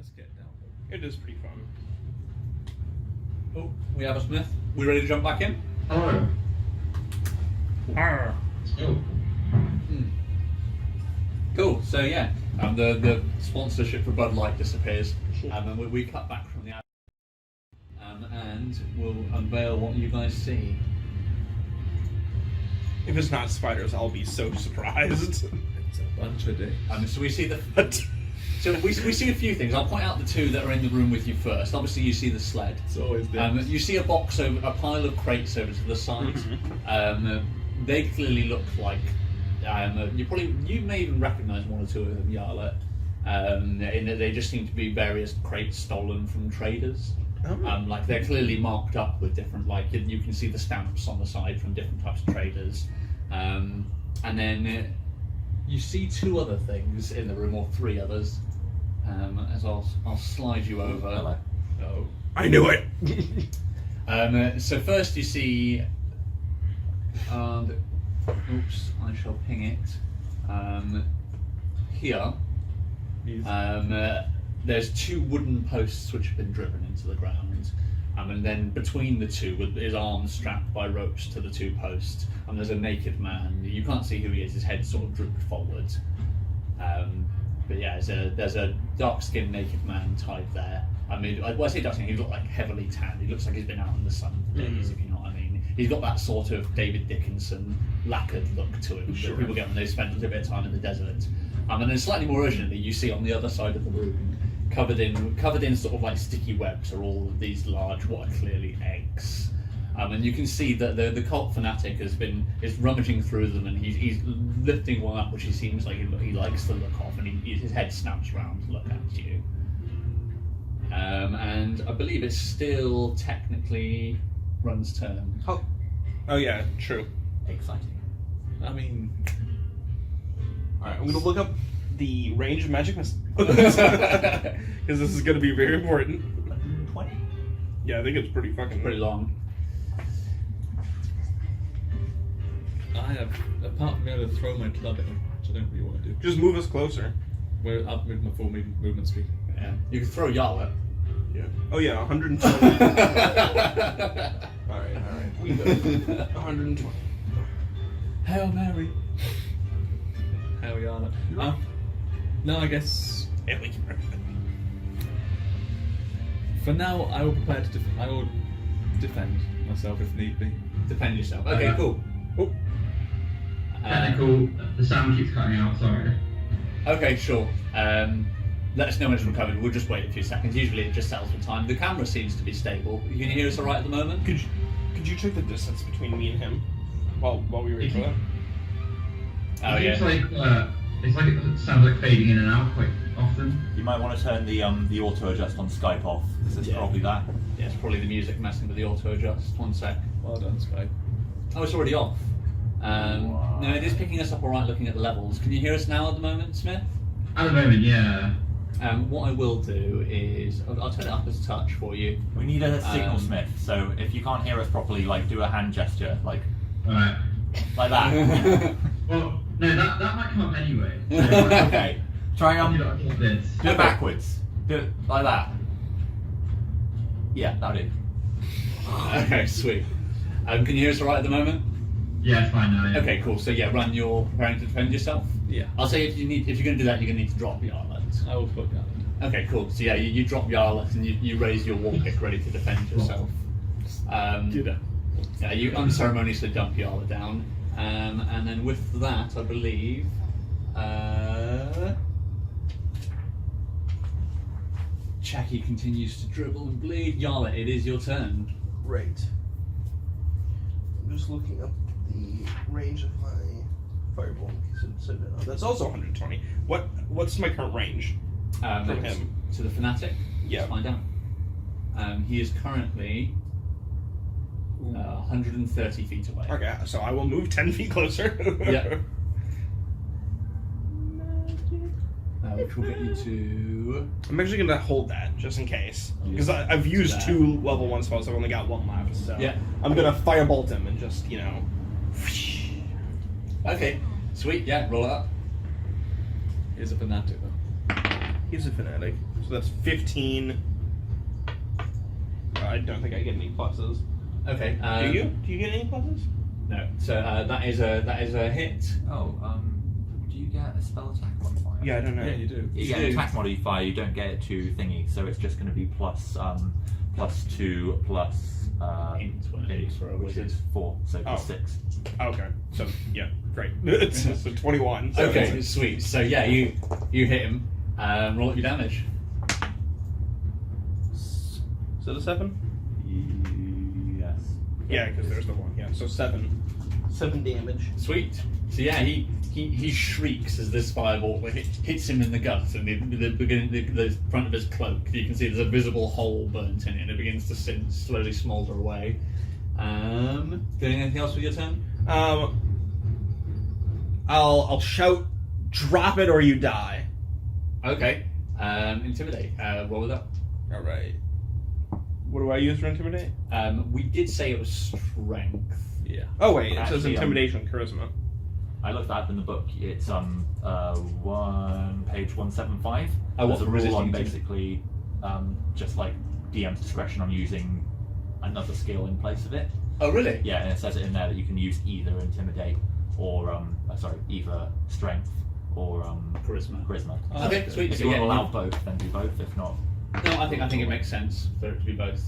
Let's get down. It is pretty fun. Oh, we have a Smith. We ready to jump back in? Hello. Arr. Oh. Cool. So yeah, the sponsorship for Bud Light disappears, and we cut back from the ad, and we'll unveil what you guys see. If it's not spiders, I'll be so surprised. It's a bunch of dicks. So we see we see a few things. I'll point out the two that are in the room with you first. Obviously, you see the sled. It's always dicks. You see a box over a pile of crates over to the side. They clearly look like you may even recognise one or two of them, Yarlet. In that they just seem to be various crates stolen from traders. Like they're clearly marked up with different, like you can see the stamps on the side from different types of traders. And then you see two other things in the room, or three others. As I'll slide you over. Hello. Oh. I knew it. So first you see, oops, I shall ping it. Here, there's two wooden posts which have been driven into the ground, and then between the two, with his arms strapped by ropes to the two posts, and there's a naked man. You can't see who he is. His head sort of drooped forward. But yeah, there's a dark-skinned naked man tied there. I mean, when I say dark-skinned, he looks like heavily tanned. He looks like he's been out in the sun for days, if you know what I mean. He's got that sort of David Dickinson lacquered look to him that people get when they spend a bit of time in the desert. And then slightly more urgently, you see on the other side of the room, covered in sort of like sticky webs, are all of these large, what are clearly eggs. And you can see that the cult fanatic is rummaging through them, and he's lifting one up, which he seems like he likes the look of, and his head snaps round to look at you. And I believe it's still technically Run's turn. Oh yeah, true. Exciting. I mean, Alright, I'm gonna look up the range of magic missiles. Because this is gonna be very important. 20. Yeah, I think it's pretty fucking... Pretty long. I have, apart from being able to throw my club at him, which I don't really want to do. Just move us closer. Where I've moved my full movement speed. Yeah. You can throw Yarlet. Yeah. Oh yeah, 120. Alright. We go. 120. Hail Mary. How we are. No, I guess Yeah, we can for now I will prepare to. I will defend myself if need be. Defend yourself. Okay, cool. Oh. Technical, the sound keeps cutting out, sorry. Okay, sure. Let us know when it's recovered. We'll just wait a few seconds. Usually it just settles for time. The camera seems to be stable. You can hear us all right at the moment? Could you check the distance between me and him while we wait for that? Oh It yeah. it sounds like fading in and out quite often. You might want to turn the auto adjust on Skype off, because it's probably that. Yeah, it's probably the music messing with the auto adjust. One sec. Well done, Skype. Oh, it's already off. No, it is picking us up all right looking at the levels. Can you hear us now at the moment, Smith? At the moment, yeah. What I will do is I'll turn it up as a touch for you. We need a signal smith, so if you can't hear us properly, like do a hand gesture, like Alright. that. Well, no, that might come up anyway. Okay. Try Do this. do it backwards. Do it like that. Yeah, that'll do. Okay, sweet. Can you hear us all right at the moment? Yeah, it's fine now, yeah. Okay, cool. So yeah, Run, you're preparing to defend yourself? Yeah. I'll say if you're going to do that, you're going to need to drop Yarlet. I will put that. Okay, cool. So yeah, you drop Yarlet and you raise your war pick ready to defend yourself. Do that. Yeah, you unceremoniously dump Yarlet down. And then with that, I believe... Chucky continues to dribble and bleed. Yarlet, it is your turn. Right. I'm just looking up the range of my fireball in case it said that. Oh, that's also 120. What's my current range from him? To the Fanatic? Yeah. Let's find out. He is currently 130 feet away. Okay, so I will move 10 feet closer. Yep. Which will get you to... I'm actually going to hold that, just in case. Because Yeah. I've used That. 2 level 1 spells, I've only got 1 left, so... Yeah. I'm going to firebolt him and just, you know... Okay, sweet, yeah, roll it up. Here's a fanatic though. He's a fanatic. So that's 15. I don't think I get any pluses. Okay. Do you? Do you get any pluses? No. So that is a hit. Oh, do you get a spell attack modifier? Yeah, I don't know. Yeah, you do. You get an attack modifier, you don't get it to thingy, so it's just going to be plus 2 plus Int when it is for a which wizard. is 4, so plus 6. Okay. So yeah, great. so 21. So Okay, sweet. So yeah, you hit him. Roll up your damage. Is it a 7? Yes. Yeah, because there's the 1. Yeah, so 7. 7 damage. Sweet. So yeah, he shrieks as this fireball hits him in the gut, and the front of his cloak, you can see there's a visible hole burnt in it, and it begins to slowly smoulder away. Doing anything else with your turn? I'll shout, drop it or you die. Okay. Intimidate. Roll it up. All right. What do I use for intimidate? We did say it was strength. Yeah. Oh wait, it says Actually, intimidation, charisma. I looked that up in the book. It's page 175. Oh, what There's a for rule on resisting basically just like DM's discretion on using another skill in place of it. Oh really? Yeah, and it says it in there that you can use either intimidate or either strength or Charisma. Oh, Okay, okay. sweet. If So you want yeah, to allow both, then do both. If not, no, I think it makes sense for it to be both.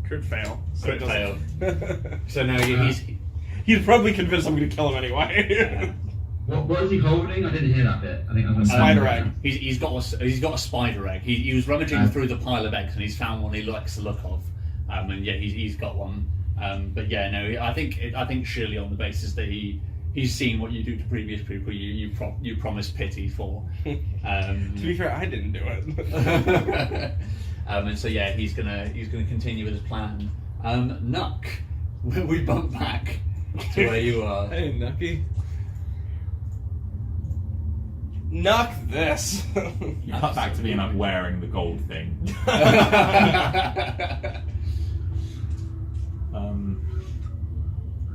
Crit fail. So Crit it doesn't- So now He's probably convinced I'm going to kill him anyway. What is he holding? I didn't hear that bit. I think I'm Spider egg. he's got a spider egg. He was rummaging through the pile of eggs and he's found one he likes the look of. And yeah, he's got one. But yeah, no, I think surely on the basis that he's seen what you do to previous people, you promise pity for. To be fair, I didn't do it. And so yeah, he's gonna continue with his plan. Nuck, we bump back to where you are. Hey, Nucky. Knock this. you cut back to me and I'm wearing the gold thing.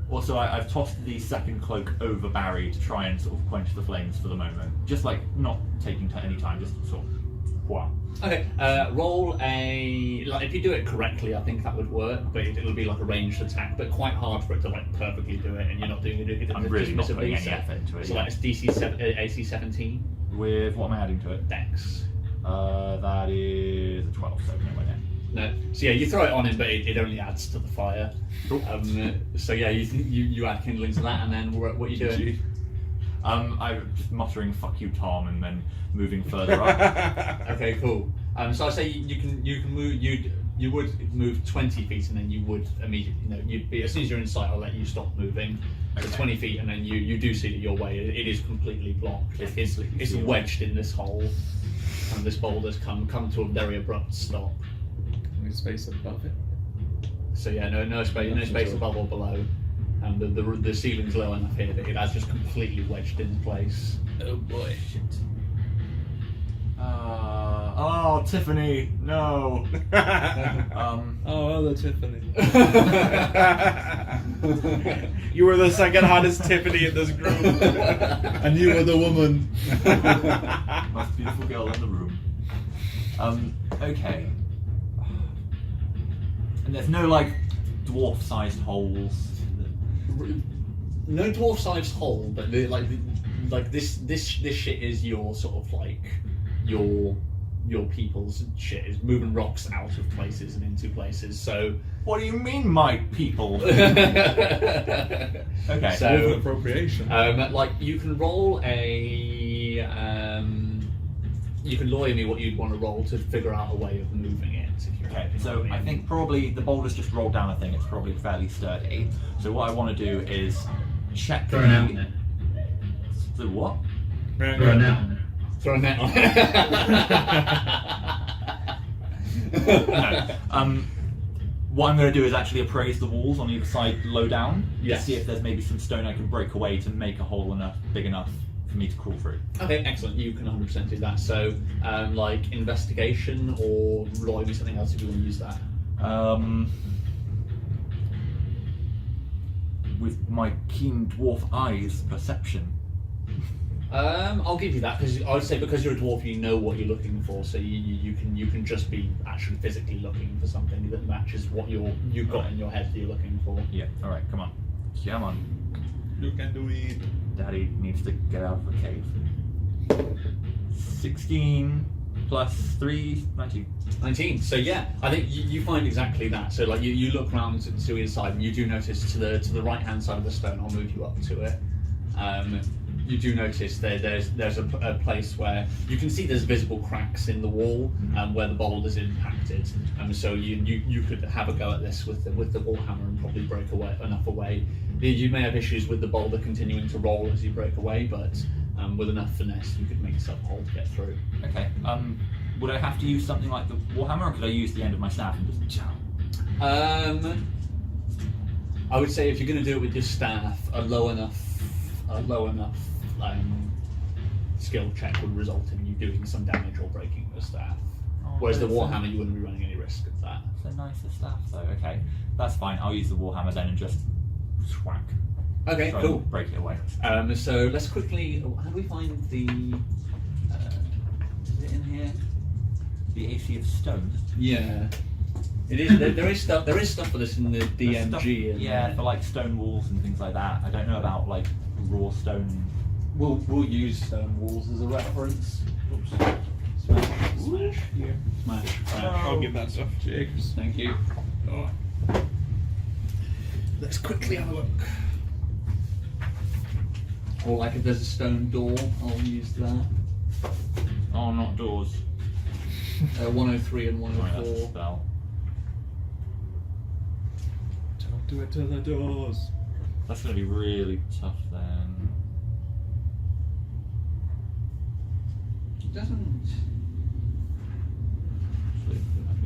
Also, I've tossed the second cloak over Barry to try and sort of quench the flames for the moment. Just like not taking any time, just sort of. Wow. Okay, roll a. Like, if you do it correctly, I think that would work, but it'll be like a ranged attack, but quite hard for it to like perfectly do it, and you're not doing it. I'm really not dismissively, putting any so- effort into it. So like it's AC 17 With what am I adding to it? Dex. That is a 12, so nowhere near. No, so yeah, you throw it on him, but it only adds to the fire. Cool. So yeah, you add kindling to that, and then what are you doing? I'm just muttering "fuck you, Tom," and then moving further up. Okay, cool. So I say you can move. You would move 20 feet, and then you would immediately. You'd be as soon as you're in sight, I'll let you stop moving. So Okay. 20 feet, and then you do see that your way. It is completely blocked. It's completely sealed. wedged in this hole, and this boulder's come to a very abrupt stop. Any space above it? So yeah, no space above or below, and the ceiling's low enough here that it has just completely wedged in place. Oh boy. Shit. Oh, Tiffany, no. Oh, hello, Tiffany. You were the second hottest Tiffany in this group. And you were the woman. Most beautiful girl in the room. Okay. And there's no like dwarf-sized holes. No dwarf-sized hole, but this shit is your sort of like your people's shit is moving rocks out of places and into places. So What do you mean, my people? Okay. So- Movement appropriation. like you can roll a you can lawyer me what you'd want to roll to figure out a way of moving it. If you're Okay, so I think probably the boulder's just rolled down a thing. It's probably fairly sturdy. So what I want to do is check Throw an out on it. the what? Throw a net on it. throw a net on No. What I'm going to do is actually appraise the walls on either side low down Yes. to see if there's maybe some stone I can break away to make a hole big enough for me to crawl through. Okay, excellent. You can 100% do that. So, like investigation or roll me something else if you want to use that. With my keen dwarf eyes, perception. I'll give you that because I'd say because you're a dwarf, you know what you're looking for, so you can just be actually physically looking for something that matches what you've got in your head that you're looking for. Yeah. All right. Come on. Come on. You can do it. Daddy needs to get out of the cave. 16 plus 3, 19. 19. So yeah, I think you find exactly that. So like you look around to either side, and you do notice to the right hand side of the stone. I'll move you up to it. You do notice there's a place where you can see there's visible cracks in the wall where the boulder's impacted. So you could have a go at this with the warhammer and probably break enough away. You may have issues with the boulder continuing to roll as you break away, but with enough finesse you could make yourself whole to get through. Okay. Would I have to use something like the warhammer, or could I use the end of my staff and just chow? I would say if you're going to do it with your staff, a low enough skill check would result in you doing some damage or breaking your staff. Whereas the warhammer, you wouldn't be running any risk of that. It's a nicer staff, though. Okay, that's fine. I'll use the warhammer then and just whack. Okay, Try cool. and break it away. So let's quickly. How do we find the? Is it in here? The AC of stone. Yeah, it is. There is stuff. There is stuff for this in the There's stuff- DMG. yeah, for like stone walls and things like that. I don't know about like raw stone. We'll use stone walls as a reference. Oops. Smash. Here. Smash. I'll give that stuff. Cheers. Thank you. Oh. Let's quickly have a look. Or like if there's a stone door, I'll use that. Oh, not doors. 103 and Sorry, that's a 104. spell. Talk to it to the doors. That's going to be really tough then. It doesn't. Actually, could that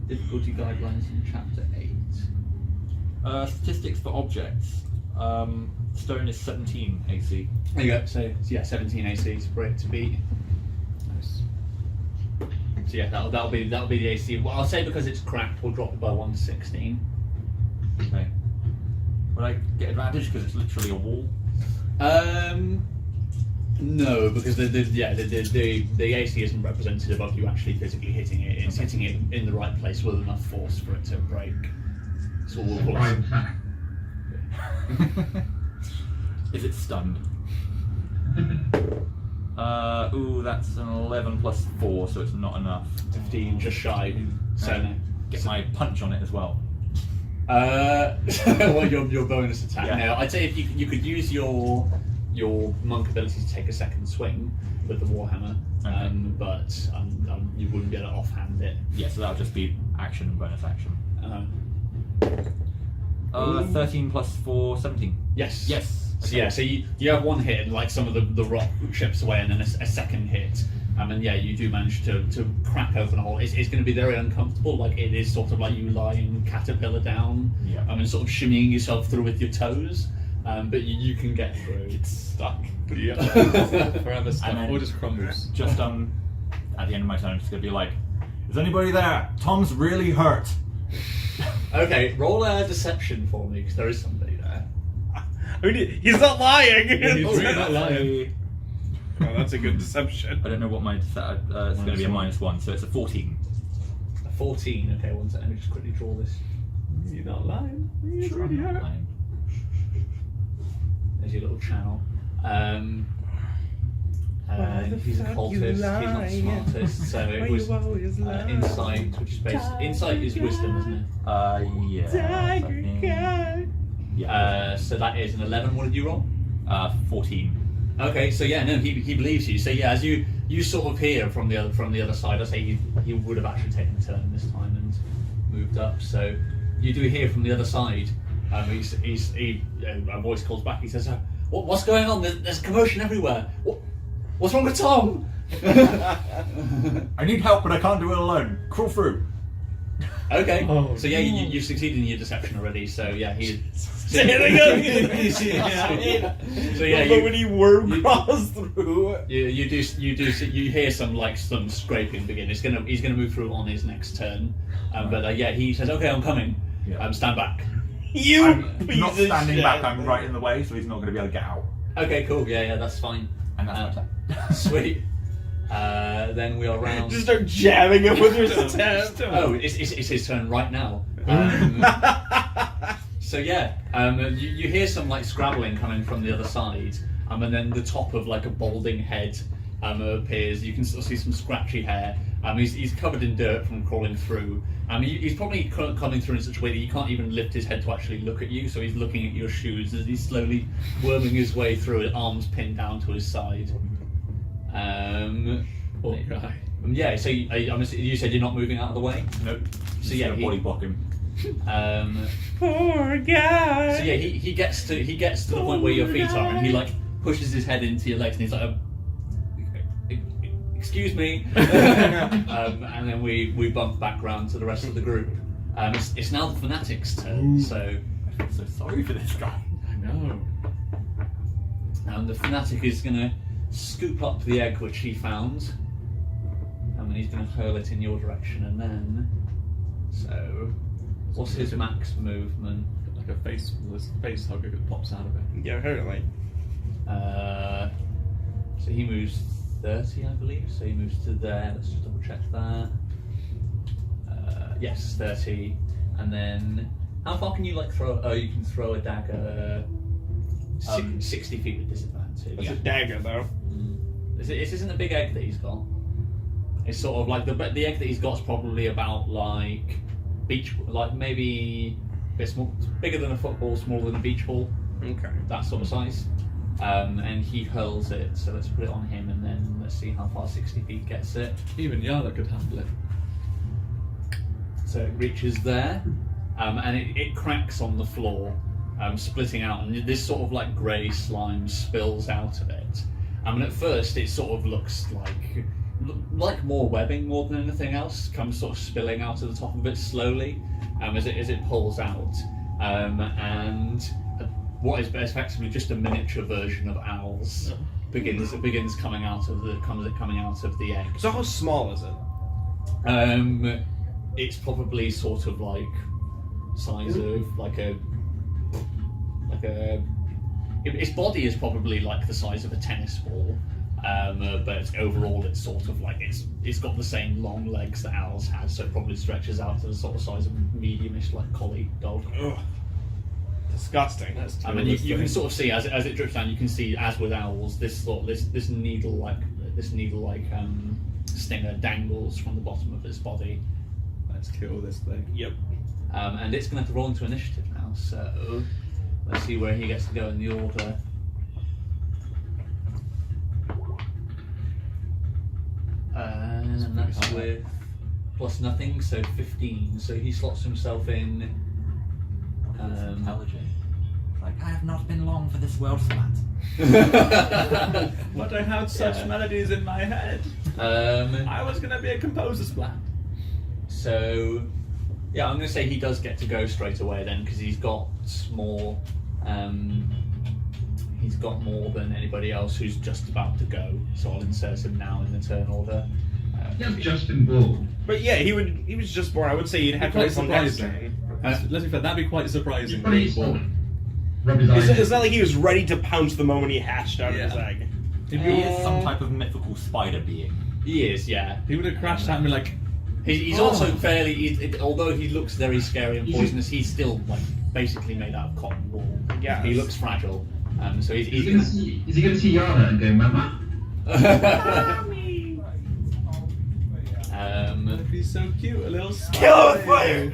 be? Difficulty guidelines in chapter 8. Statistics for objects. Stone is 17 AC. There you go. So yeah, 17 AC is for it to beat. Nice. So yeah, that'll be the AC. Well, I'll say because it's cracked, we'll drop it by 1 to 16. Okay. Would I get advantage because it's literally a wall? No, because the AC isn't representative of you actually physically hitting it. It's hitting it in the right place with enough force for it to break. So we'll call it. Is it stunned? Ooh, that's an 11 plus 4, so it's not enough. 15, just shy. So no. Get my punch on it as well. Well, your bonus attack. Yeah. Now, I'd say if you could use your monk ability to take a second swing with the warhammer, Okay. but you wouldn't be able to offhand it. Yeah, so that'll just be action and bonus action. 13 plus 4, 17. Yes. Yes. So Okay. yeah, so you have one hit and like some of the rock chips away, and then a second hit. And yeah, you do manage to crack open a hole. It's going to be very uncomfortable. Like it is sort of like you lying caterpillar down, Yeah. and sort of shimmying yourself through with your toes. But you can get through. It's stuck. Yeah. Forever stuck. And then- Or just crumbles. Just at the end of my turn, I'm just gonna be like, "Is anybody there? Tom's really hurt." Okay, roll a deception for me because there is somebody there. He's not lying! He's really not lying. Oh, that's a good deception. I don't know what my it's going to be a -1, so it's a 14. A 14. Okay, one second. Let me just quickly draw this. You're not lying. He's Sure, really I'm not hurt. lying. There's your little channel. He's a cultist. He's not the smartest. So it was insight, which is based. Insight is wisdom, isn't it? Yeah. I think- Yeah. So that is an 11. What did you roll? 14. Okay, so yeah, no, he believes you. So yeah, as you sort of hear from the other side, I say he would have actually taken a turn this time and moved up. So you do hear from the other side. A voice calls back. He says, "What's going on? There's commotion everywhere. What's wrong with Tom?" I need help, but I can't do it alone. Crawl through. Okay. Oh, So yeah, you've succeeded in your deception already. So yeah, he. Say it again! So yeah, But when he worm crawls through. You hear some scraping begin. He's gonna move through on his next turn, but yeah, he says, "Okay, I'm coming. Yeah. Stand back." You I'm piece not of standing shit. back. I'm right in the way, so he's not going to be able to get out. Okay, cool. Yeah, that's fine. And that's my turn. Sweet. Then we are round. Just start jabbing him with your staff. Oh, it's his turn right now. So yeah, you hear some like scrabbling coming from the other side, and then the top of like a balding head appears. You can sort of see some scratchy hair. He's covered in dirt from crawling through. He's probably coming through in such a way that you can't even lift his head to actually look at you. So he's looking at your shoes as he's slowly worming his way through it, arms pinned down to his side. Poor guy. Yeah. So you said you're not moving out of the way. Nope. So yeah, body block him. Poor guy. So yeah, he gets to the point where your feet are, and he like pushes his head into your legs, and he's like, "Excuse me," and then we bump back round to the rest of the group. It's now the Fanatic's turn, so I feel so sorry for this guy. I know. the Fanatic is gonna scoop up the egg which he found, and then he's gonna hurl it in your direction, and then so. What's his max movement? Like a face hugger that pops out of it. Yeah, apparently. So he moves 30, I believe. So he moves to there. Let's just double check that. Yes, 30. And then, how far can you like throw? Oh, you can throw a dagger 60 feet with disadvantage. That's a dagger, though. This isn't a big egg that he's got. It's sort of like the egg that he's got is probably about like maybe a bit small, bigger than a football, smaller than a beach ball. Okay. That sort of size. And he hurls it, so let's put it on him, and then let's see how far 60 feet gets it. Even Yara could handle it. So it reaches there, and it cracks on the floor, splitting out, and this sort of like grey slime spills out of it. At first it sort of looks like more webbing more than anything else, comes sort of spilling out of the top of it slowly, as it pulls out, and what is effectively just a miniature version of owls begins coming out of the egg. So how small is it? It's probably sort of like size of its body is probably like the size of a tennis ball. But overall it's sort of like it's got the same long legs that owls have, so it probably stretches out to the sort of size of a mediumish like collie dog. Ugh. Disgusting. You can sort of see as it drips down. You can see, as with owls, this needle-like stinger dangles from the bottom of its body. Let's kill this thing. Yep. And it's going to have to roll into initiative now. So let's see where he gets to go in the order. And that's with plus nothing, so 15. So he slots himself in. Intelligent. Like, I have not been long for this world flat. But I had such melodies in my head. I was going to be a composer splat. So, yeah, I'm going to say he does get to go straight away then, because he's got more. He's got more than anybody else who's just about to go. So I'll insert him now in the turn order. He's just been born. But yeah, he was just born. I would say he'd have to Quite wait till next surprising. turn. Let's be fair, that'd be quite surprising. He's probably rub his eyes. It's not like he was ready to pounce the moment he hatched out of his egg. He is some type of mythical spider being. He is, yeah. He would have crashed at me like. He's also fairly. Although he looks very scary and poisonous, he's still like basically made out of cotton wool. Yes. He looks fragile. So he's Is he going to see Yara and go, Mama? He's so cute, a little spider. Kill with fire!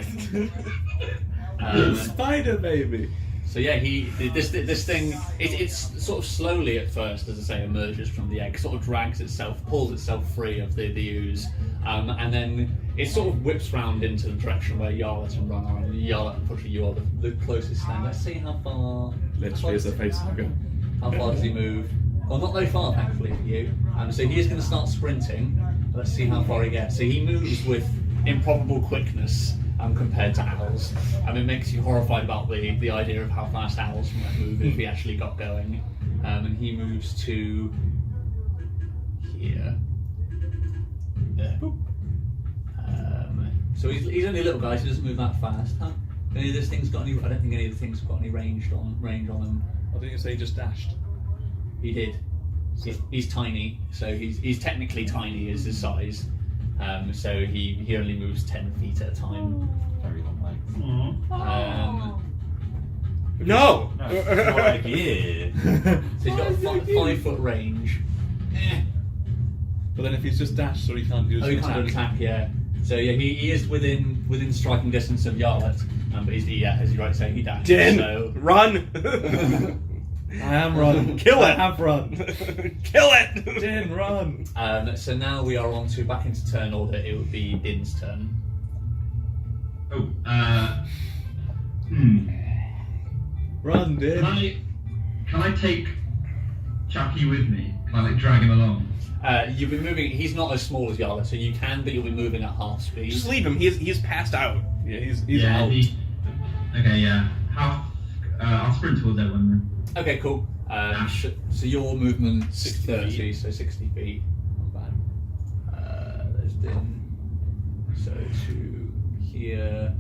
Little spider baby. So yeah, this thing it's sort of slowly at first, as I say, emerges from the egg, sort of drags itself, pulls itself free of the ooze, and then it sort of whips round into the direction where Yarla can run on. Yarla, unfortunately, you are the closest stand. Let's see how far. Literally as a face hugger. How far does he move? Well, not very far, thankfully for you. So he is going to start sprinting. Let's see how far he gets. So he moves with improbable quickness compared to owls. It makes you horrified about the idea of how fast owls might move if he actually got going. And he moves to here. There. So he's only a little guy, so he doesn't move that fast. Huh? I don't think any of the things have got any range on him. Why didn't you say he just dashed? He did. He's tiny, so he's technically tiny as his size. So he only moves 10 feet at a time. Very long legs. No! No, it's more like, yeah. So he's got a 5-foot range. But then if he's just dashed, so he can't use Oh, he can't attack, yeah. So yeah, he is within striking distance of Yarlet, but he's as you rightly say, he dashed. Din! So Run! I am run. Kill it! I have run. Kill it! Din, run. so now we are on to back into turn order. It would be Din's turn. Oh, Run, Din. Can I take Chappie with me? Can I like drag him along? You'll be moving. He's not as small as Yarlet, so you can, but you'll be moving at half speed. Just leave him. He's passed out. Yeah, he's yeah, out. Okay, yeah. I'll sprint towards everyone then. Okay, cool. So your movement's 60 30, feet. so 60 feet. Not bad. There's Din. So to here.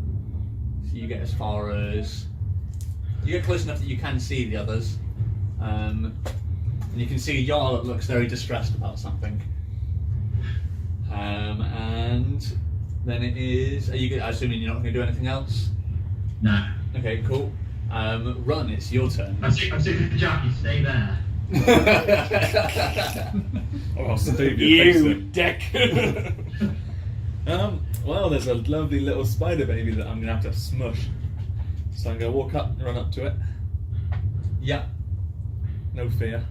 So you get as far as. You get close enough that you can see the others. And you can see Yarlet looks very distressed about something. And then it is. Are you assuming you're not going to do anything else? No. Okay, cool. Run, it's your turn. I'm sick of Chappie, stay there. Oh, Steve, You dick! Well, there's a lovely little spider baby that I'm gonna have to smush. So I'm gonna walk up and run up to it. Yeah. No fear.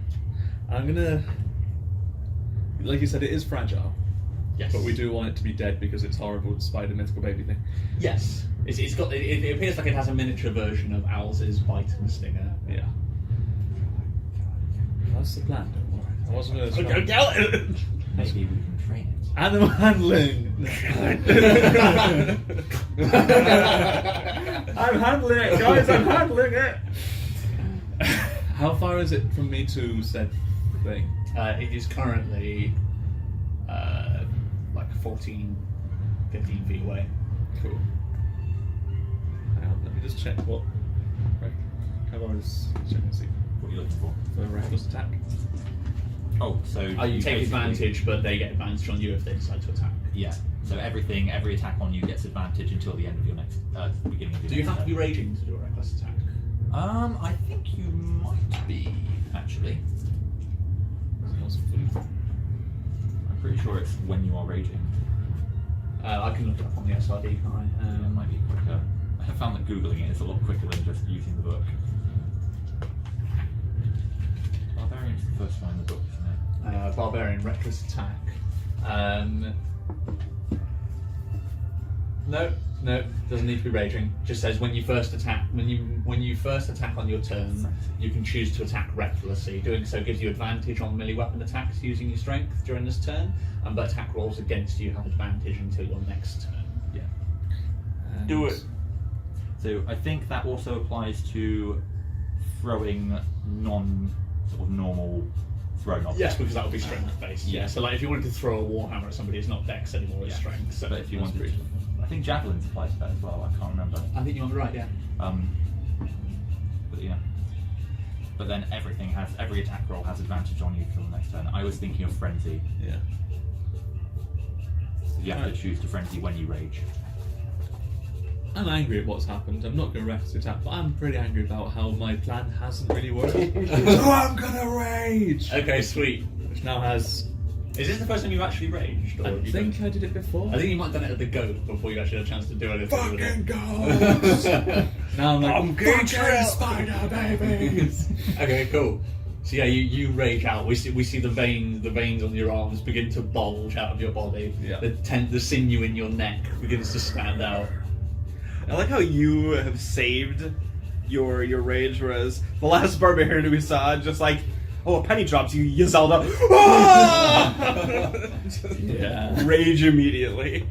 I'm gonna, like you said, it is fragile, Yes. but we do want it to be dead because it's horrible spider mythical baby thing. Yes. It's got. It appears like it has a miniature version of Owl's bite and stinger. Yeah. That's the plan. Don't worry. I wasn't gonna. Maybe we can train it. Animal handling. I'm handling it, guys. I'm handling it. How far is it from me to said thing? It is currently like 15 feet away. Cool. Hang on, let me just check what. How far is? Check and see. What are you looking for? For a reckless attack. Oh, so You take basically- advantage, but they get advantage on you if they decide to attack. Yeah. So every attack on you gets advantage until the end of your next beginning of your Do you next have to be turn. raging to do a reckless attack? I think you might be actually. I'm pretty sure it's when you are raging. I can look it up on the SRD, can't I? It might be quicker. I have found that googling it is a lot quicker than just using the book. Barbarian's the first one in the book, isn't it? Barbarian reckless attack. No, doesn't need to be raging. Just says when you first attack. When you first attack on your turn, you can choose to attack recklessly. Doing so gives you advantage on melee weapon attacks using your strength during this turn. But attack rolls against you have advantage until your next turn. Yeah. Do it. So I think that also applies to throwing normal thrown objects. Yes, because that would be strength based. Yeah. So like if you wanted to throw a warhammer at somebody, it's not dex anymore, it's strength. So But if you that's wanted pretty- I think javelins apply to that as well. I can't remember. I think you might be right. Yeah. But yeah. But then every attack roll has advantage on you for the next turn. I was thinking of frenzy. Yeah. You have to choose to frenzy when you rage. I'm angry at what's happened. I'm not going to reckless attack, but I'm pretty angry about how my plan hasn't really worked. So I'm gonna rage. Okay, sweet. Which now has. Is this the first time you've actually raged? Or I have you think done- I did it before. I think you might have done it at the goat before you actually had a chance to do anything with Fucking it. goats! Now I'm like, I'm fucking Gabriel. spider babies. Okay, cool. So yeah, you rage out. We see the veins on your arms begin to bulge out of your body. Yeah. The sinew in your neck begins to stand out. I like how you have saved your rage, whereas the last barbarian we saw just like, oh, a penny drops, you yelled out, ah! Yeah. Rage immediately.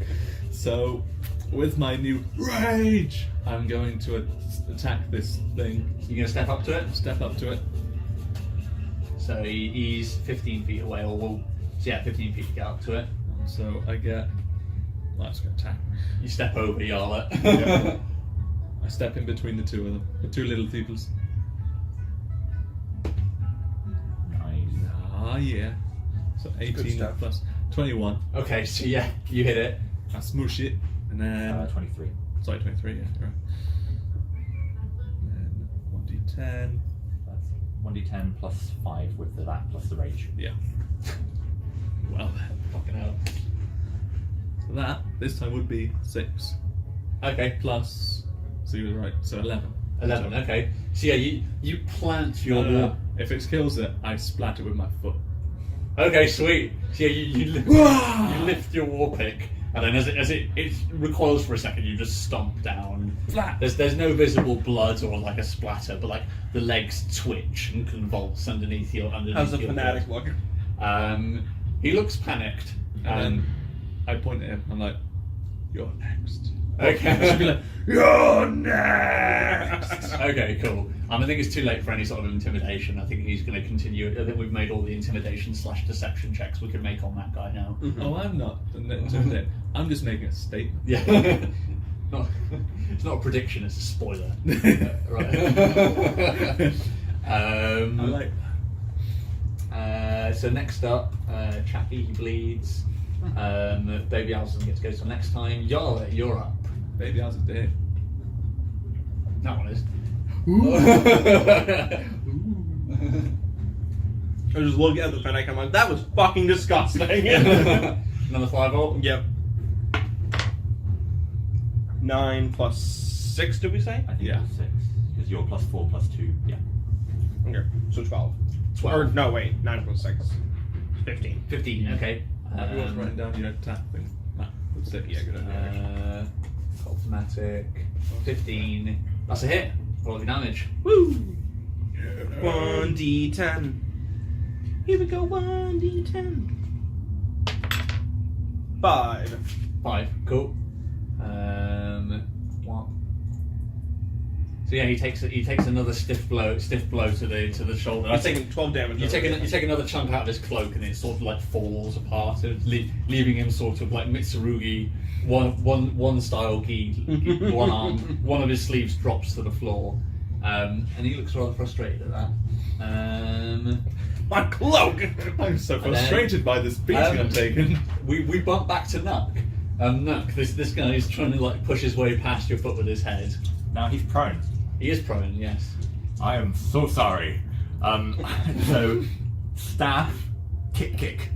So, with my new rage, I'm going to attack this thing. You're gonna step up to it. Step up to it. So he's 15 feet away, so yeah, 15 feet to get up to it. So I get. Well, I was going to attack. You step over Yarlet. Yeah. I step in between the two of them, the two little peoples. Nice. Ah, yeah. So 18 stuff. plus 21. Okay, so yeah, you hit it. I smoosh it. And then. 23. Sorry, 23, yeah, you're right. And then 1d10. That's 1d10 plus 5 with that plus the rage. Yeah. Well, Fucking hell. so that this time would be 6. Okay, Plus. So you were right, so 11. 11. Okay, so yeah, you plant your No. war. If it kills it, I splat it with my foot. Okay, sweet. So yeah, you lift your war pick, and then as it recoils for a second, you just stomp down. There's no visible blood or like a splatter, but like the legs twitch and convulse underneath your. How's the your fanatic foot. look? He looks panicked. And then I point at him. I'm like, "You're next." Okay. I should be like, "You're next." Okay, cool. I think it's too late for any sort of intimidation. I think he's going to continue. I think we've made all the intimidation / deception checks we can make on that guy now. Oh, I'm not. I'm just making a statement. Yeah. It's not a prediction, it's a spoiler. Right. I like So next up, Chappie, he bleeds. Baby Alice doesn't get to go till next time. Yarla, you're up. Baby, how's it day? That one is. I was just looking at the fanatic. I'm like, that was fucking disgusting. Another 5-volt. Yep. 9 plus 6, did we say? I think Yeah. it was 6. Because you're plus 4 plus 2. Yeah. Okay, so 12. 12. Or, no, wait, 9 plus 6. 15. 15, okay. Everyone's writing down your attack thing. Matt, with 6. Yeah, good idea. Automatic. 15. That's a hit. Roll your damage. Woo! 1d10. Here we go, 1d10. 5. 5. Cool. What? So yeah, he takes another stiff blow to the shoulder. He's taking 12 damage. You take another chunk out of his cloak and it sort of like falls apart, leaving him sort of like Mitsurugi, one style gi, one arm, one of his sleeves drops to the floor, and he looks rather frustrated at that. My cloak! I'm so then, frustrated by this beating I'm taking. We bump back to Nuck. Nuck, this guy is trying to like push his way past your foot with his head. Now he's prone. He is prone, yes. I am so sorry. So, staff, kick.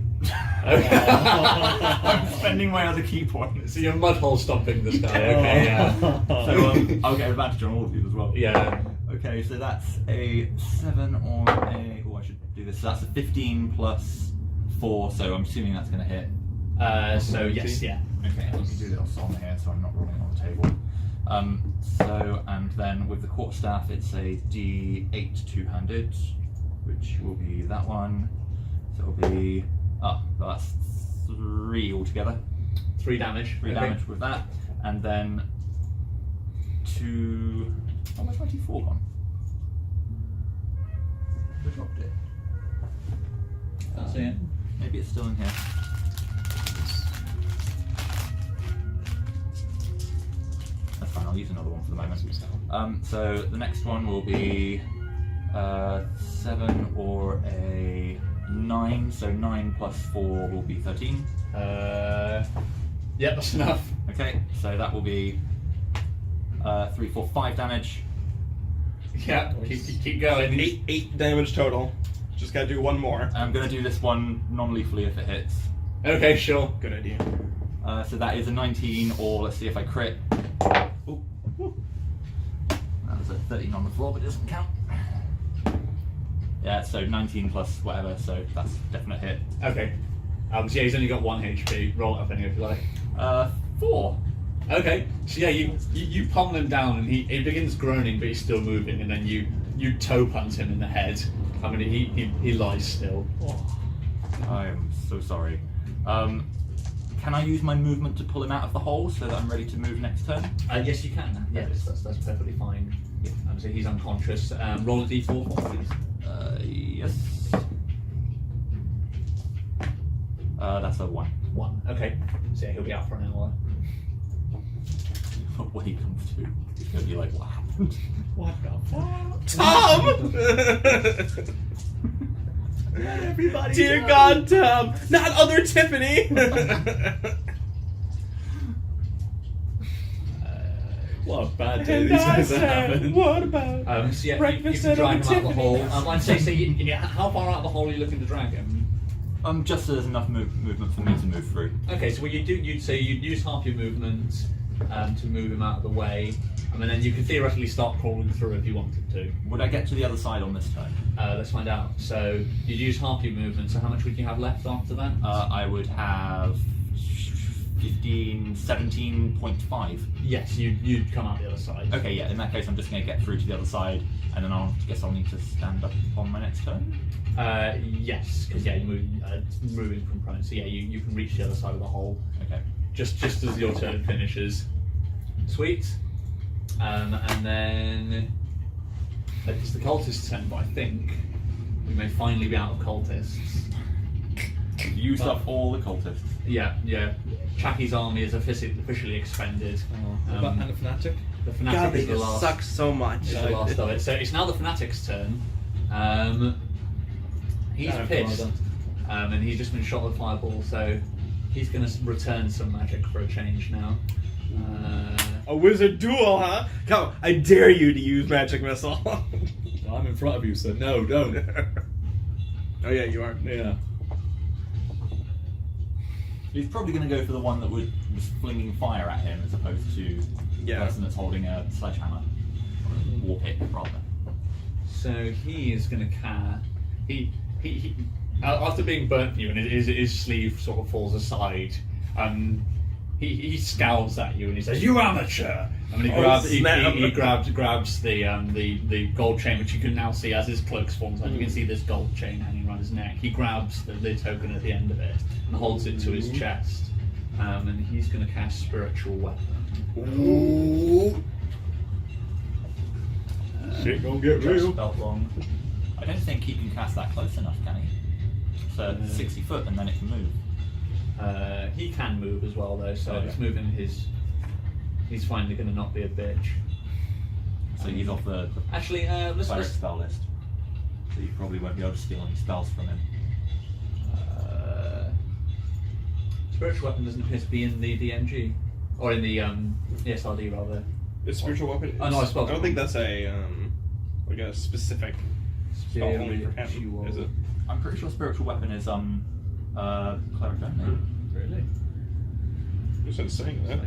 I'm spending my other key points. So you're mudhole stomping this guy, okay, yeah. So I'll get advantage on all of these as well. Yeah. Okay, so that's a 7 or a... Oh, I should do this. So that's a 15 plus 4, so I'm assuming that's going to hit. So yes, yeah. Okay, let me do this on here so I'm not rolling on the table. And then with the quarterstaff, it's a D8 two-handed, which will be that one. So it'll be... Oh, well, that's 3 altogether. 3 damage. 3 Okay. damage with that. And then 2... Oh, where's my D4 gone? I dropped it. Can't see it. Maybe it's still in here. That's fine, I'll use another one for the moment. So the next one will be 7 or a 9, so 9 plus 4 will be 13. Yep, that's enough. Okay, so that will be 3, 4, 5 damage. Yeah, keep going. 8 damage total. Just gotta do one more. I'm going to do this one non-lethally if it hits. Okay, sure. Good idea. So that is a 19, or let's see if I crit. Ooh. That was a 13 on the floor, but it doesn't count. Yeah, so 19 plus whatever, so that's a definite hit. Okay. So yeah, he's only got 1 HP. Roll it up anyway if you like. 4. Okay. So yeah, you pummel him down and he begins groaning, but he's still moving, and then you toe punch him in the head. I mean, he lies still. I am so sorry. Can I use my movement to pull him out of the hole so that I'm ready to move next turn? Yes, you can. Yes, that's perfectly fine. Yeah. So he's unconscious. Roll a d4 for me, please. Yes. That's a 1. 1. Okay. So yeah, he'll be out for an hour. When he comes to, he's going to be like, what happened? What the fuck? Tom! Everybody. Dear God, Tom, not other Tiffany. What a bad day And these I guys are said, having. what about? So yeah, you Breakfast can at drag him out the Tiffany's. hole. I'd say, how far out of the hole are you looking to drag him? Just so there's enough movement for me to move through. Okay, so what you'd say you'd use half your movement to move him out of the way, and then you can theoretically start crawling through if you wanted to. Would I get to the other side on this turn? Let's find out. So you'd use half your movement. So how much would you have left after that? I would have 17.5. Yes, you'd come out the other side. Okay, yeah. In that case, I'm just going to get through to the other side, and then I'll need to stand up on my next turn. Yes, because you're moving from prone. So yeah, you can reach the other side of the hole. Okay. Just as your turn finishes. Sweet. And then it's the cultist's turn, but I think we may finally be out of cultists. You've used up all the cultists. Yeah. Chappie's army is officially expended. And the Fanatic? The God, Fanatic they is the just last. suck so much. Is the last of it. So it's now the Fanatic's turn. He's pissed, and he's just been shot with a fireball. So he's going to return some magic for a change now. A wizard duel, huh? Come, I dare you to use magic missile. Well, I'm in front of you, so no, don't. Oh yeah, you are. Yeah. He's probably going to go for the one that was flinging fire at him, as opposed to the person that's holding a sledgehammer, or a war pick, rather. So he is going to he after being burnt for you and his sleeve sort of falls aside, he scowls at you and he says, "You amateur!" And he grabs the gold chain, which you can now see as his cloak forms. Like you can see this gold chain hanging around his neck. He grabs the token at the end of it and holds it to his chest, and he's going to cast Spiritual Weapon. Ooh. Shit gonna get Just real. felt wrong. I don't think he can cast that close enough, can he? So 60 foot, and then it can move. He can move as well, though. So Okay. it's moving his. He's finally going to not be a bitch. So he's off the Actually, let's cleric spell list. So you probably won't be able to steal any spells from him. Spiritual Weapon doesn't appear to be in the DMG or in the ESRD rather. Is spiritual weapon? Oh, no, I spelled I don't it think that's a like a specific spell only for him. Spiritual. Is it? I'm pretty sure spiritual weapon is cleric only. Really? You said saying that.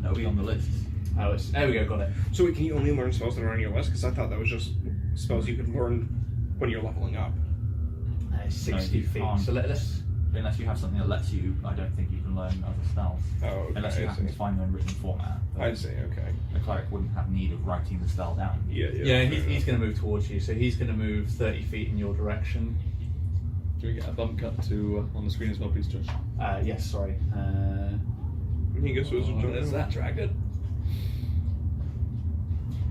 That'll be on the list. Oh, there we go. Got it. So can you only learn spells that are on your list? Because I thought that was just spells you could learn when you're leveling up. 60 you feet. can't. So let's. Unless you have something that lets you, I don't think you can learn other spells. Oh, okay. Unless you I happen see. to find them in written format. But I see. Okay. the cleric wouldn't have need of writing the spell down. Yeah. Yeah, he's going to move towards you. So he's going to move 30 feet in your direction. Do we get a bump cut to on the screen as well, please, Josh? Yes. Sorry. He goes wizard jump. Is that dragon?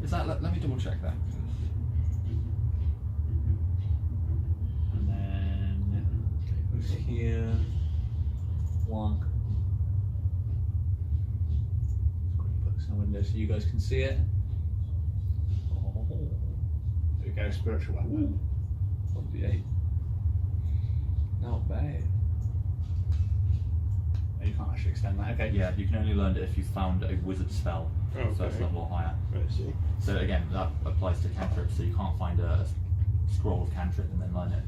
Is that? Let me double check that. And then who's here? One. Quick put this in the window so you guys can see it. Oh. There we go. Spiritual Weapon. 1d8. Not bad. Oh, you can't actually extend that. Okay. Yeah, you can only learn it if you found a wizard spell. Okay. First level or higher. I see. So again, that applies to cantrips. So you can't find a scroll of cantrip and then learn it.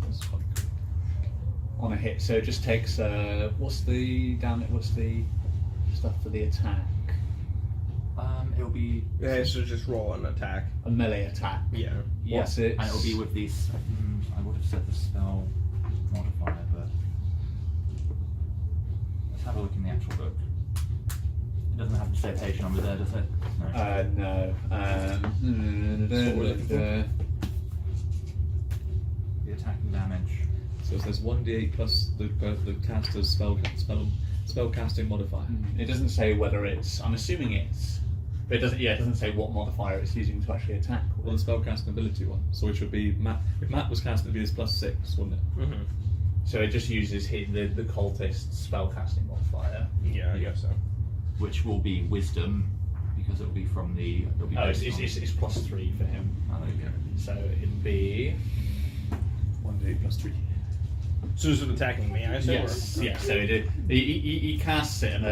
That's quite good. On a hit, so it just takes. What's the stuff for the attack? It'll be Yeah. So just roll an attack. A melee attack. Yeah. What's it? and it'll be with these. I would have said the spell modifier, but let's have a look in the actual book. It doesn't have the citation number there, does it? No. No. what we're looking for. The attacking damage. So it says 1d8 plus the caster's spell casting modifier. It doesn't say whether it's. I'm assuming it's. But it doesn't. Yeah, it doesn't say what modifier it's using to actually attack. Well, the spell casting ability one. So which would be Matt. If Matt was casting, it'd be his +6, wouldn't it? Mm-hmm. So it just uses the cultist spell casting modifier. Yeah, I guess so. Which will be wisdom, because it'll be from the. It'll be Oh, based it's on- +3 for him. Oh, there you go. So it'd be 1d8 plus 3. So is it attacking me? I assume. Yes, or? yeah. So he did. He casts it, and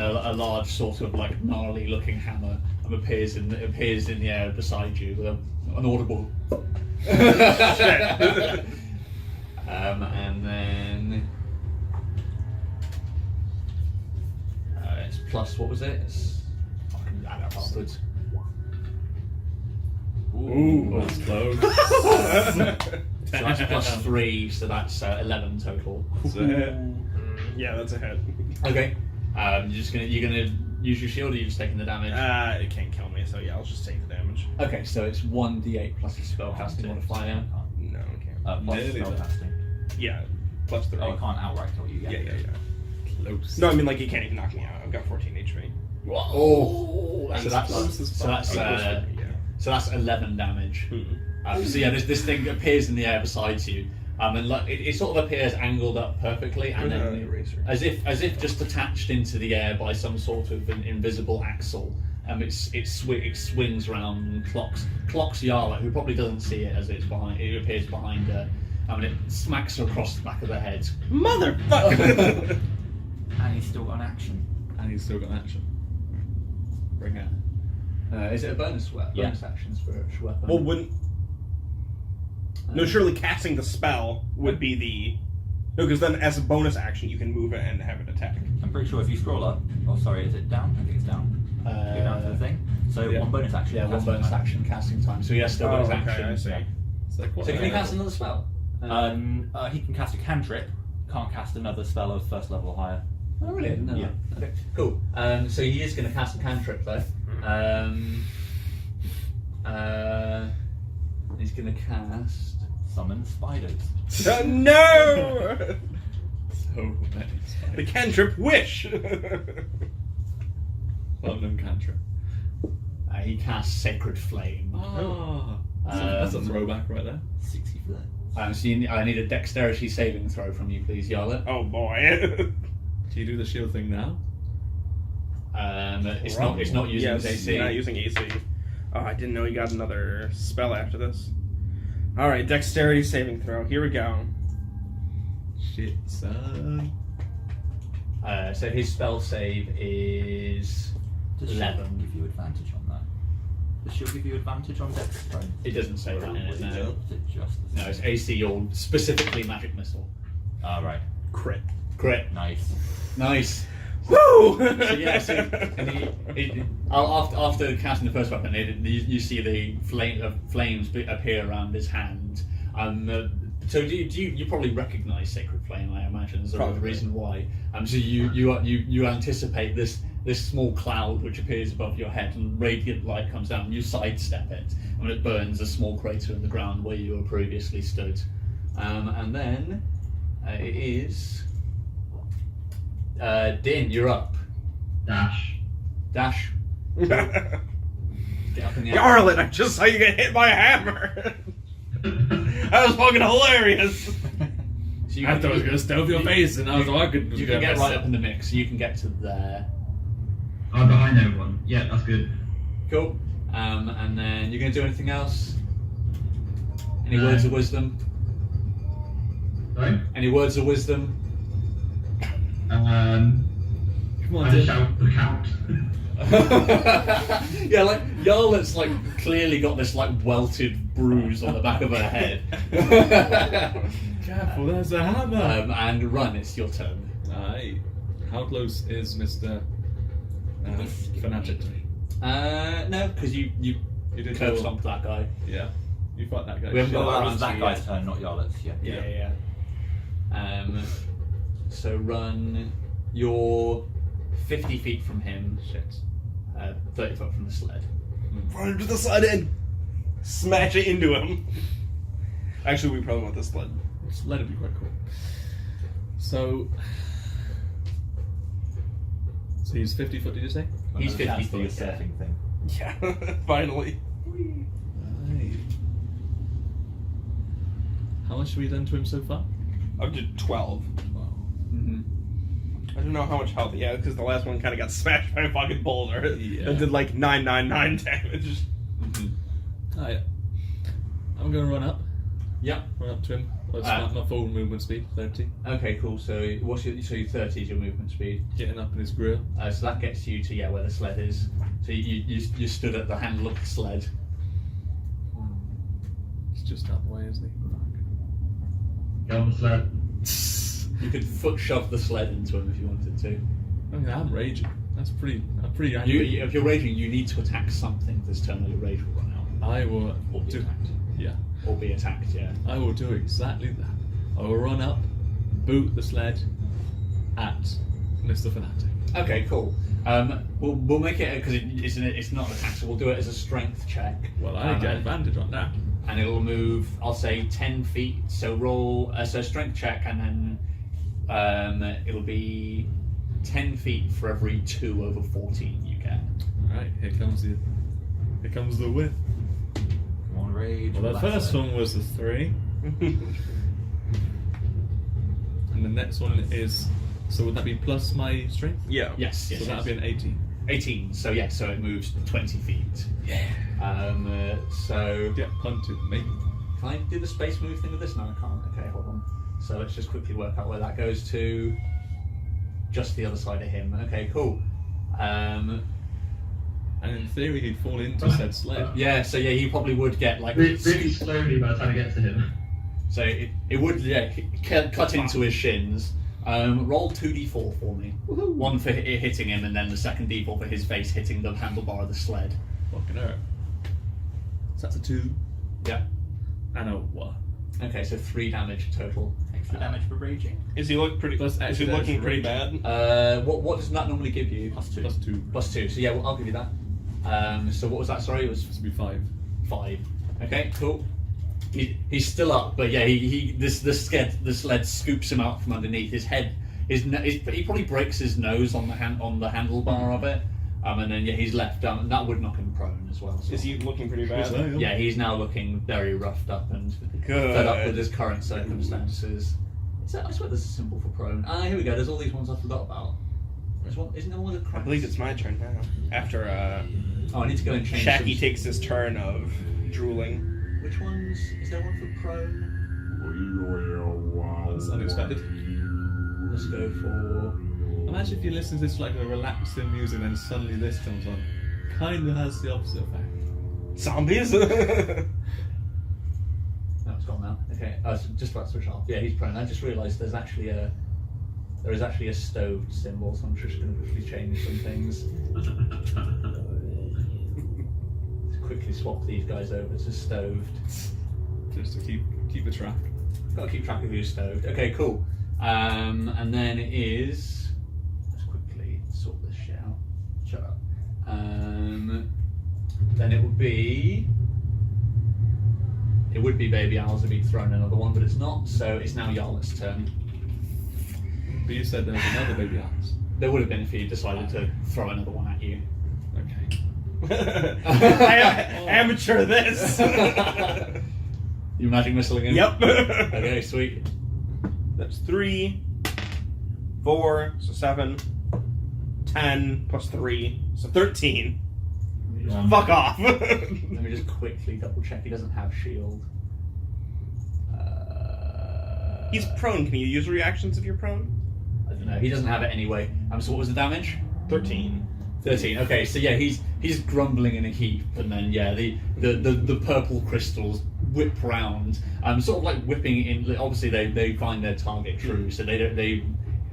a large sort of like gnarly-looking hammer appears in the air beside you with an audible. And then it's plus. What was it? I can add up afterwards. Ooh, that's close. So that's plus 3, so that's 11 total. That's a hit. Yeah, that's a hit. Okay. You're gonna use your shield, or you're just taking the damage? It can't kill me, so yeah, I'll just take the damage. Okay, so it's 1d8 plus your spellcasting modifier. No, it can't. Plus Nearly there. spellcasting. Yeah, plus 3. Oh, I can't outright kill you. Yeah. Close. No, I mean like he can't even knock me out. I've got 14 HP. Oh, so that's close as fuck. so that's 11 damage. Hmm. So yeah, this thing appears in the air beside you, and like it sort of appears angled up perfectly, and then eraser. as if just attached into the air by some sort of an invisible axle. It swings around and clocks Yarla, who probably doesn't see it as it appears behind her. It smacks her across the back of the head. Motherfucker! And he's still got an action. And he's still got an action. Bring it. Is it a bonus weapon? Yeah. Bonus action spiritual weapon. Well, wouldn't. No, surely casting the spell would be the. No, because then as a bonus action, you can move it and have it attack. I'm pretty sure if you scroll up, oh sorry, is it down? I think it's down. Go down to the thing. So yeah. one bonus action. Yeah, one casting bonus time. action casting time. So he has still got his action. I see. Yeah. It's like, what So the can he hell? cast another spell? He can cast a cantrip. Can't cast another spell of first level or higher. Oh, really? I didn't know Yeah. that. Okay, cool. So he is going to cast a cantrip though. He's going to cast. Summon spiders. No! So many spiders. The cantrip wish! Well known cantrip. He casts Sacred Flame. Oh, that's a throwback right there. 60 foot. So I need a Dexterity saving throw from you, please, Yarla. Oh boy. Do you do the shield thing now? It's not using yes, his AC. Not using AC. Oh, I didn't know he got another spell after this. Alright, dexterity saving throw. Here we go. Shit, son. So his spell save is Does 11. shield give you advantage on that? Does shield give you advantage on dex throw? It doesn't say that in it, no. Is it just the No, it's AC or specifically Magic Missile. Right. Crit. Crit. Nice. Nice. Woo! So yeah, after casting the first weapon, you see the flames appear around his hand. So you probably recognise Sacred Flame, I imagine, is the Probably. reason why. So you anticipate this small cloud which appears above your head, and radiant light comes down. You sidestep it, and it burns a small crater in the ground where you were previously stood. And then it is Din. You're up. Dash. Dash. Get up in the air. Yarlet, I just saw you get hit by a hammer! That was fucking hilarious! So you I thought I was going to stove your face, and I was like, I could. You can get right up in the mix. You can get to there. I'm behind everyone. Yeah, that's good. Cool. And then you're going to do anything else? Any No. words of wisdom? Sorry? Any words of wisdom? Come on, I just Din. shout, look out. Yeah, like Yarlet's like clearly got this like welted bruise on the back of her head. Careful, there's a hammer. And Run, it's your turn. Aye. How close is Mr. Fanatic to me? No, because you did curb your- stomped that guy. Yeah. You fight that guy. We haven't Shit. got That around was that to guy's yet. turn, not Yarlet's. Yeah. Yeah. So Run, you're 50 feet from him. Shit. 30 foot from the sled. Run to the side and smash it into him. Actually, we probably want this sled. Let it be quite cool. So he's 50 foot, did you say? He's 50 That's the feet, yeah. surfing thing. Yeah, finally. Aye. How much have we done to him so far? Up to 12. Wow. I don't know how much health he had because the last one kind of got smashed by a fucking boulder. Yeah. And did like 999 damage. Alright. I'm going to run up. Yeah. Run up to him. That's my full movement speed, 30. Okay, cool. So your 30 is your movement speed. Getting up in his grill. So that gets you to where the sled is. So you stood at the handle of the sled. He's just out the way, isn't he? Get on the sled. You could foot shove the sled into him if you wanted to. I mean, I'm raging. I'm pretty angry. If you're raging, you need to attack something this turn, or your rage will run out. I will Or be do. attacked. Yeah, Or be attacked, yeah. I will do exactly that. I will run up, boot the sled at Mr. Fanatic. Okay, cool. We'll make it because it's not an attack, so we'll do it as a strength check. Well, I get advantage on that. And it'll move, I'll say 10 feet. So roll so strength check, and then it'll be 10 feet for every 2 over 14 you get. All right, here comes the win. Come on, rage. Well, the first one was a 3, and the next one is. So would that be plus my strength? Yeah. Yes. So that'd be an 18. 18. So yeah, so it moves 20 feet. Yeah. So Get punted, maybe. can I do the space move thing with this? No, I can't. Okay, hold on. So let's just quickly work out where that goes to. Just the other side of him. Okay, cool. And in theory, he'd fall into said sled. Yeah, so yeah, he probably would get like Really slowly by the time it gets to him. so it would cut into his shins. Roll 2d4 for me. Woohoo. One for hitting him, and then the second d4 for his face hitting the handlebar of the sled. Fucking hurt. So that's a 2 Yeah. and a 1. Okay, so 3 damage total. Extra damage for raging. Is he look pretty? Plus Is he extra looking damage pretty rage. bad? What does that normally give you? +2. Plus 2. +2. So yeah, well, I'll give you that. So what was that? Sorry, it was This would be 5. 5. Okay, cool. He's still up, but yeah, the sled scoops him out from underneath. His head, he probably breaks his nose on the handlebar of it, and then yeah, he's left down, and that would knock him prone as well. So. Is he looking pretty Yes, I bad? am. Yeah, he's now looking very roughed up and Good. fed up with his current circumstances. I swear there's a symbol for prone. Ah, here we go. There's all these ones I forgot about. There's one. Isn't there one with a I cross? believe it's my turn now. After Oh, I need to go and change. Shacky some- takes his turn of drooling. Which ones? Is there one for prone? That's unexpected. Let's go for. Imagine if you listen to this like a relaxing music and then suddenly this comes on. Kind of has the opposite effect. Zombies. No, it's gone now. Okay, I was just about to switch off. Yeah, he's prone. I just realised there is actually a stove symbol, so I'm just going to quickly change some things. Quickly swap these guys over to stoved. Just to keep a track. Got to keep track of who's stoved. Okay, cool. And then it is. Let's quickly sort this shit out. Shut up. Then it would be. It would be Baby Owls if he'd thrown another one, but it's not. So it's now Yarla's turn. But you said there was another baby house. There would have been if he decided to throw another one at you. Okay. Amateur this. You magic missiling him? Yep. Okay, sweet. That's 3, 4, so 7, 10 plus 3, so 13. Fuck off. Let me just quickly double check he doesn't have shield. He's prone. Can you use reactions if you're prone? I don't know. He doesn't have it anyway. So what was the damage? 13. 13. Okay, so yeah, he's grumbling in a heap, and then yeah, the purple crystals whip round, sort of like whipping in. Obviously, they find their target true, so they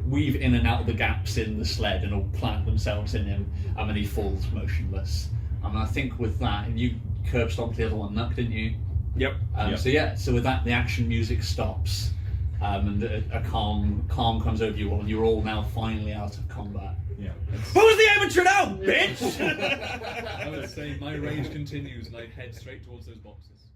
weave in and out of the gaps in the sled and all plant themselves in him, and he falls motionless. I think with that, you curb stomped the other one, Nuck, didn't you? Yep. So yeah, so with that, the action music stops, and a calm comes over you all, and you're all now finally out of combat. Yeah. Who's the amateur now, bitch? I would say my rage continues and I head straight towards those boxes.